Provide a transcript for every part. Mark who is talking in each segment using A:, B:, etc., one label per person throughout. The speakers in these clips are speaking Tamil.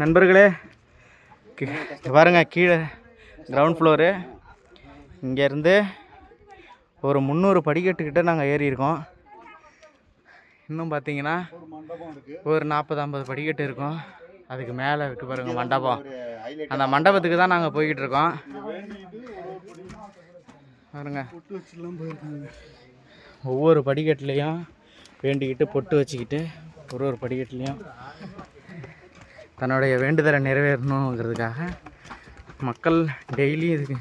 A: நண்பர்களே பாருங்க, கீழே கிரவுண்ட் ஃப்ளோரு. இங்கேருந்து ஒரு 300 படிக்கட்டுக்கிட்ட நாங்கள் ஏறியிருக்கோம். இன்னும் பார்த்தீங்கன்னா ஒரு 40-50 படிக்கட்டு இருக்கும். அதுக்கு மேலே இருக்குது பாருங்கள் மண்டபம். அந்த மண்டபத்துக்கு தான் நாங்கள் போய்கிட்டு இருக்கோம். பாருங்க, ஒவ்வொரு படிக்கட்டுலேயும் வேண்டிக்கிட்டு பொட்டு வச்சுக்கிட்டு ஒரு படிக்கட்டுலேயும் தன்னுடைய வேண்டுதலை நிறைவேறணுங்கிறதுக்காக மக்கள் டெய்லி இதுக்கு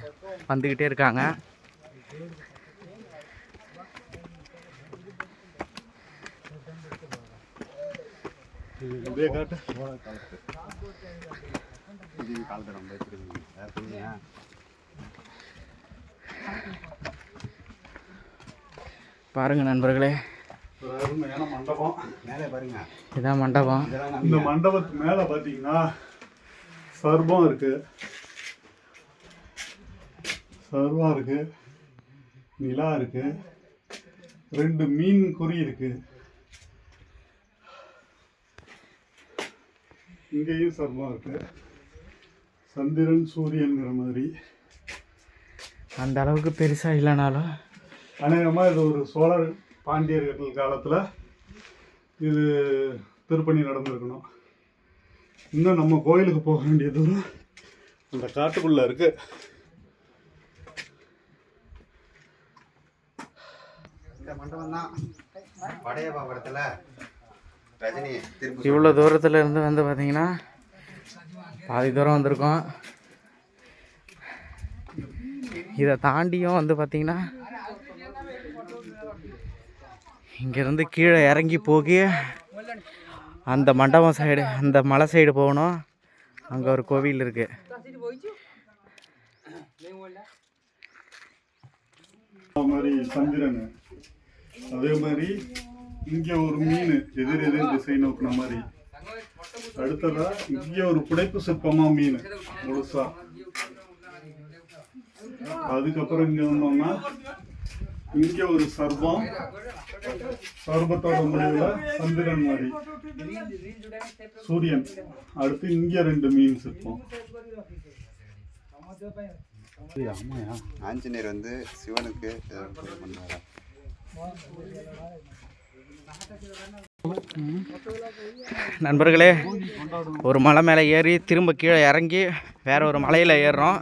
A: வந்துக்கிட்டே இருக்காங்க. பாருங்க நண்பர்களே,
B: மண்டபம் மேலே பாருங்க,
A: இதான் மண்டபம்.
B: இந்த மண்டபத்துக்கு மேலே பார்த்தீங்கன்னா சர்பம் இருக்கு, நிலா இருக்கு, 2 மீன் குறி இருக்கு. இங்கேயும் சர்பம் இருக்கு, சந்திரன் சூரியன்கிற மாதிரி.
A: அந்த அளவுக்கு பெருசாக இல்லைனாலும்
B: அநேகமாக இது ஒரு சோழர் பாண்டியர்கள் காலத்தில் இது திருப்பணி நடந்திருக்கணும். இன்னும் நம்ம கோயிலுக்கு போக வேண்டிய தூரம் அந்த காட்டுக்குள்ளே இருக்கு.
C: இந்த மண்டபம் தான் படையப்பா படத்தில் ரஜினி
A: இவ்வளோ தூரத்தில் இருந்து வந்து பார்த்தீங்கன்னா பாதி தூரம் வந்திருக்கோம். இதை தாண்டியும் வந்து பார்த்தீங்கன்னா இங்கேருந்து கீழே இறங்கி போகி அந்த மண்டபம் சைடு, அந்த மலை சைடு போகணும். அங்கே ஒரு கோவில் இருக்குது.
B: மாதிரி சந்திரன், அதே மாதிரி இங்கே ஒரு மீன் எதிர் திசை நோக்கின மாதிரி. அடுத்ததா இங்கே ஒரு புடைப்பு சிற்பமா மீன் முழுசா. அதுக்கப்புறம் இங்கே வந்தோம்னா இங்கே ஒரு சர்பம், சர்பத்தோட முடிவில் சந்திரன் மாதிரி சூரியன். அடுத்து இங்கே 2 மீன் சிற்பம்.
C: ஆஞ்சநேயர் வந்து சிவனுக்கு பண்ணாரா?
A: நண்பர்களே, ஒரு மலை மேலே ஏறி திரும்ப கீழே இறங்கி வேற ஒரு மலையில் ஏறுறோம்.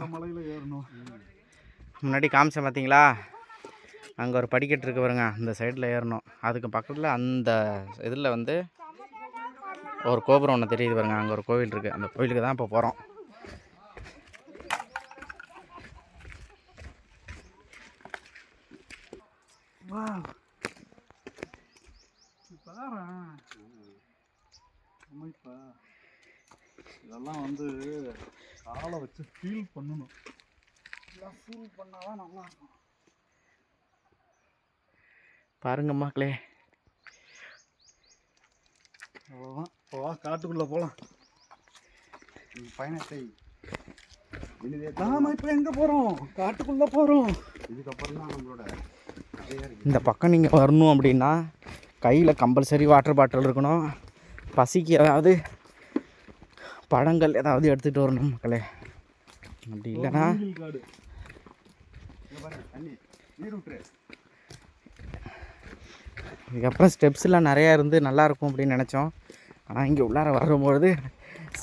A: முன்னாடி காமிச்சேன் பார்த்தீங்களா, அங்கே ஒரு படிக்கட்டு இருக்கு பாருங்க, அந்த சைடில் ஏறணும். அதுக்கு பக்கத்தில் அந்த இதில் வந்து ஒரு கோபுரம் ஒன்று தெரியுது பாருங்க, அங்கே ஒரு கோவில் இருக்குது. அந்த கோவிலுக்கு தான் இப்போ போகிறோம்.
B: இதெல்லாம் வந்து காலை வச்சு ஃபீல் பண்ணணும். இதெல்லாம் ஃபீல் பண்ணாதான் நல்லா இருக்கும்.
A: பாருங்க மக்களே,
B: அவ்வளோதான். காட்டுக்குள்ளே போகலாம்.
C: பயணத்தை
B: நாம இப்போ எங்கே போகிறோம்? காட்டுக்குள்ளே போகிறோம்.
C: இதுக்கப்புறம் தான் நம்மளோட
A: இந்த பக்கம் நீங்கள் வரணும் அப்படின்னா கையில் கம்பல்சரி வாட்டர் பாட்டில் இருக்கணும். பசிக்கு ஏதாவது பழங்கள் ஏதாவது எடுத்துகிட்டு வரணும் மக்களே. அப்படி இல்லைன்னா இதுக்கப்புறம் ஸ்டெப்ஸ்லாம் நிறையா இருந்து நல்லாயிருக்கும் அப்படின்னு நினச்சோம். ஆனால் இங்கே உள்ளார வரும்பொழுது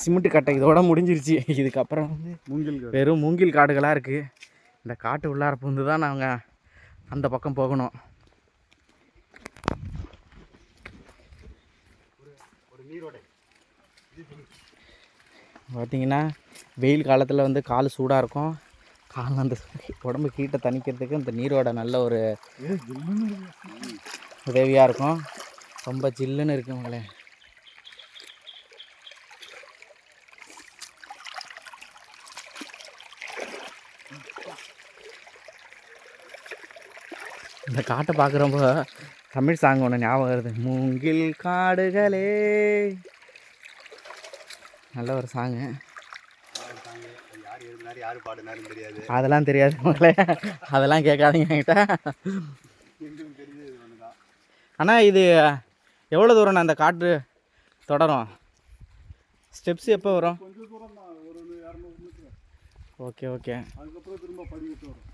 A: சிமெண்ட் கட்டை இதோட முடிஞ்சிருச்சு. இதுக்கப்புறம் வந்து வெறும் மூங்கில் காடுகளாக இருக்குது. இந்த காட்டு உள்ளார புந்து தான் நாங்கள் அந்த பக்கம் போகணும். பார்த்தீங்கன்னா வெயில் காலத்தில் வந்து கால் சூடாக இருக்கும். கால் அந்த உடம்பு ஹீட்டை தணிக்கிறதுக்கு இந்த நீரோட நல்ல ஒரு உதவியாக இருக்கும். ரொம்ப ஜில்லுன்னு இருக்குங்களே. இந்த காட்டை பார்க்குறப்போ தமிழ் சாங் ஒன்று ஞாபகம் வருது. மூங்கில் காடுகளே, நல்ல ஒரு சாங்கு. அதெல்லாம் தெரியாது மக்களே, அதெல்லாம் கேட்காதீங்க என்கிட்ட. ஆனால் இது எவ்வளோ தூரம் அந்த காட்டு தொடரும்? ஸ்டெப்ஸ் எப்போ வரும்?
B: கொஞ்சம் தூரம் தான், ஒரு 200 மீட்டர்.
A: Okay okay.
B: அதுக்கப்புறம் திரும்ப படிக்கட்டு வரும்.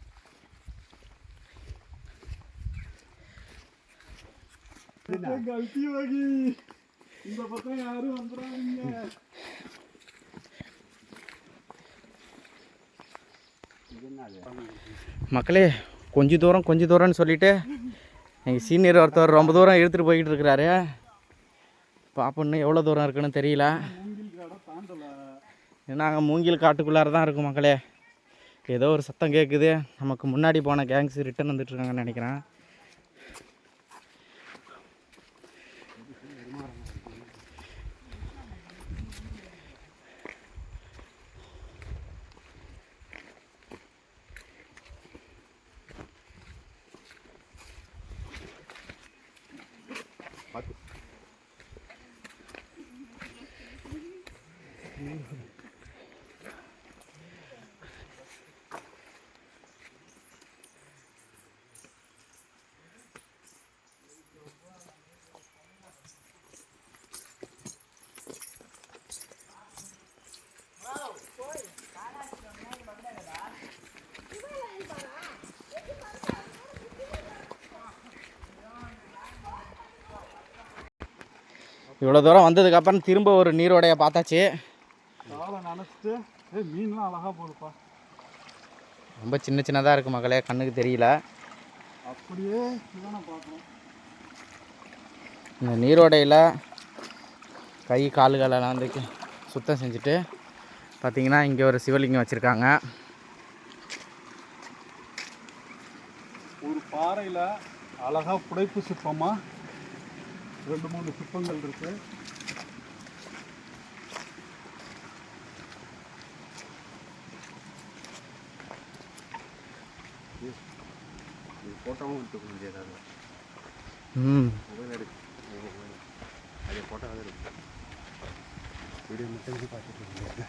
B: கல்வி வகி இந்த பக்கம் யாரும் வந்துடாதீங்க.
A: மக்களே கொஞ்சம் தூரம்னு சொல்லிட்டு எங்கள் சீனியர் ஒருத்தர் ரொம்ப தூரம் இழுத்துட்டு போய்கிட்டு இருக்கிறாரு. பாப்போன்னு எவ்வளோ தூரம் இருக்குன்னு தெரியல. நாங்கள் மூங்கில் காட்டுக்குள்ளார தான் இருக்கோம் மக்களே. ஏதோ ஒரு சத்தம் கேட்குது. நமக்கு முன்னாடி போன கேங்ஸ் ரிட்டன் வந்துட்டுருக்காங்கன்னு நினைக்கிறேன். இவ்வளோ தூரம் வந்ததுக்கப்புறம் திரும்ப ஒரு நீரோடைய பார்த்தாச்சு.
B: காலை நினச்சிட்டு மீன்லாம் அழகாக போகுதுப்பா.
A: ரொம்ப சின்னதாக இருக்குது மக்களே, கண்ணுக்கு தெரியல.
B: அப்படியே பார்க்கணும்.
A: இந்த நீரோடையில் கை கால்களெல்லாம் வந்து சுத்தம் செஞ்சுட்டு பார்த்திங்கன்னா இங்கே ஒரு சிவலிங்கம் வச்சுருக்காங்க.
B: ஒரு பாறையில் அழகாக புடைப்பு சிற்பமாக 2-3 சிற்பங்கள் இருக்கு.
C: ஃபோட்டோவும் எடுத்துக்க முடியாது. மொபைல் எடுக்கு அதே ஃபோட்டோ அதை எடுக்கு. வீடியோ மட்டும் பார்த்துட்டு முடியாது.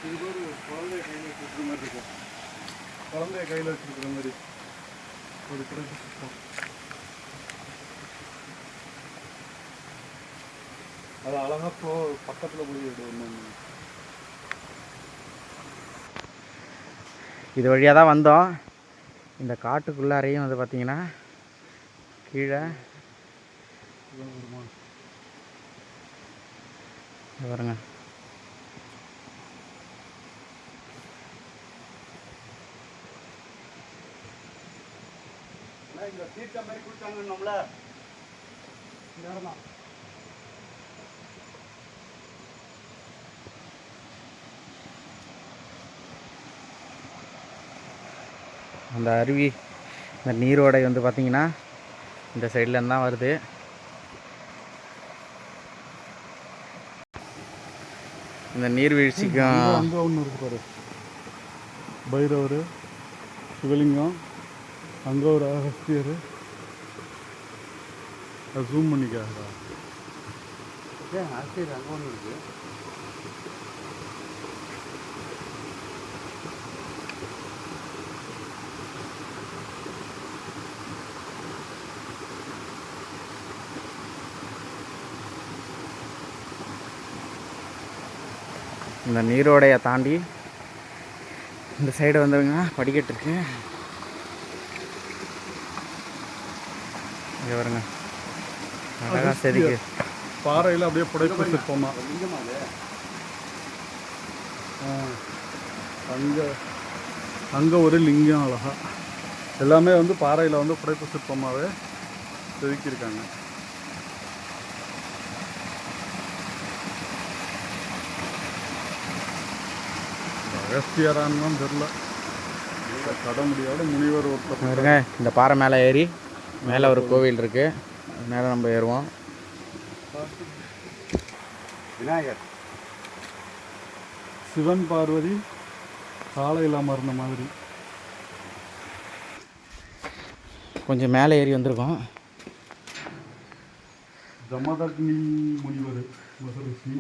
B: இது ஒரு குழந்தைய கையில் வச்சுருக்கிற மாதிரி இருக்கும். குழந்தைய கையில் வச்சுருக்கிற மாதிரி ஒரு புடைப்பு சிற்பம். அது அழகாக பக்கத்தில் போய் ஒன்று.
A: இது வழியாக தான் வந்தோம். இந்த காட்டுக்குள்ளாரையும் வந்து பார்த்திங்கன்னா கீழே பாருங்க.
B: இங்கே தீர்த்த மாதிரி கொடுத்தாங்க நம்மள நேரம் தான்.
A: அந்த அருவி, இந்த நீரோடை வந்து பார்த்திங்கன்னா இந்த சைட்லேருந்து தான் வருது. இந்த நீர்வீழ்ச்சிக்கும்
B: அங்கே ஒன்று இருக்கு பாரு, பைரவர் சிவலிங்கம். அங்கே ஒரு அகஸ்தியர். அது ஜூம் பண்ணிக்காதா?
C: அகஸ்தியர் அங்கே ஒன்று இருக்கு.
A: இந்த நீரோடையை தாண்டி இந்த சைடு வந்துருங்க, படிக்கட்டு இருக்கு. இங்கே வருங்க, அழகா செதுக்கு.
B: பாறையில் அப்படியே புடைப்பு சிற்பமா. அங்கே ஒரு லிங்கம் அழகா. எல்லாமே வந்து பாறையில் வந்து புடைப்பு சிற்பமாகவே செதுக்கியிருக்காங்க. அகஸ்தியரான்னு தெரியல. கட முடியாத முனிவர் ஒருத்தர்.
A: இந்த பாறை மேலே ஏறி மேலே ஒரு கோவில் இருக்கு, மேலே நம்ம ஏறுவோம்.
C: விநாயகர்,
B: சிவன் பார்வதி காலையில் அமர்ந்த மாதிரி.
A: கொஞ்சம் மேலே ஏறி வந்திருக்கோம்.
B: ஜமதக்னி முனிவர் மகரிஷி.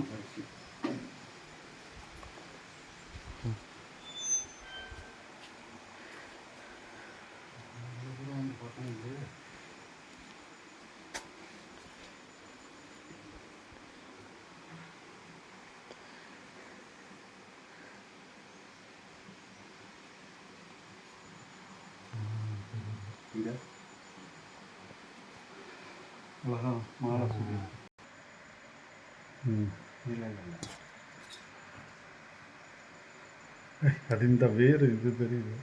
C: இங்கே
B: அழகா மாலை சொல்லி.
C: இல்லை இல்லை இல்லை
B: அது இந்த வேறு இது தெரியுது.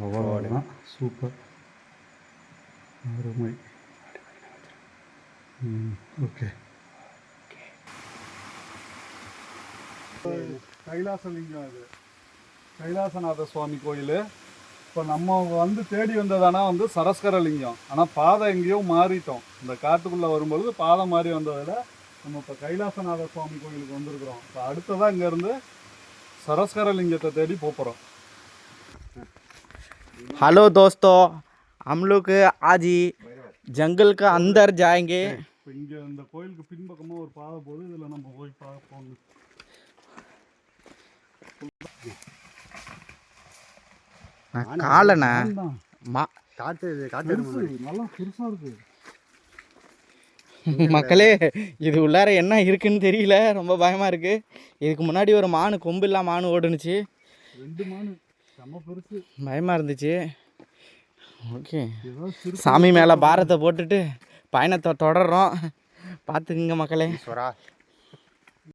B: அவ்வளோதான். சூப்பர், அருமை. ஓகே. கைலாசலிங்கம் இது கைலாசநாத சுவாமி கோயில். இப்போ நம்ம வந்து தேடி வந்ததானா வந்து சரஸ்கரலிங்கம். ஆனால் பாதை எங்கேயோ மாறிட்டோம். இந்த காட்டுக்குள்ளே வரும்பொழுது பாதை மாறி வந்ததில் நம்ம இப்போ கைலாசநாத சுவாமி கோயிலுக்கு வந்திருக்கிறோம். இப்போ அடுத்ததாக இங்கேருந்து சரஸ்கரலிங்கத்தை தேடி போகிறோம்.
A: हेलो दोस्तों, हम लोग आज ही जंगल का अंदर जाएंगे.
B: இப்போ இங்கே இந்த கோயிலுக்கு பின்பக்கமாக ஒரு பாதை போகுது. இதில் நம்ம போய் பார்ப்போம்.
A: காலண்ணா மா
C: காட்டு
B: பெருசு, நல்லா பெருசாக இருக்குது.
A: மக்களே, இது உள்ளார என்ன இருக்குன்னு தெரியல, ரொம்ப பயமாக இருக்குது. இதுக்கு முன்னாடி ஒரு மானு, கொம்பு இல்லா மானு ஓடுனுச்சு.
B: 2 மானு செம்ம பெருசு,
A: பயமாக இருந்துச்சு. ஓகே,
B: ஏதாவது சிறு
A: சாமி மேலே பாரத்தை போட்டுட்டு பயணத்தை தொடர்றோம். பார்த்துக்குங்க மக்களே.
C: ஈஸ்வரா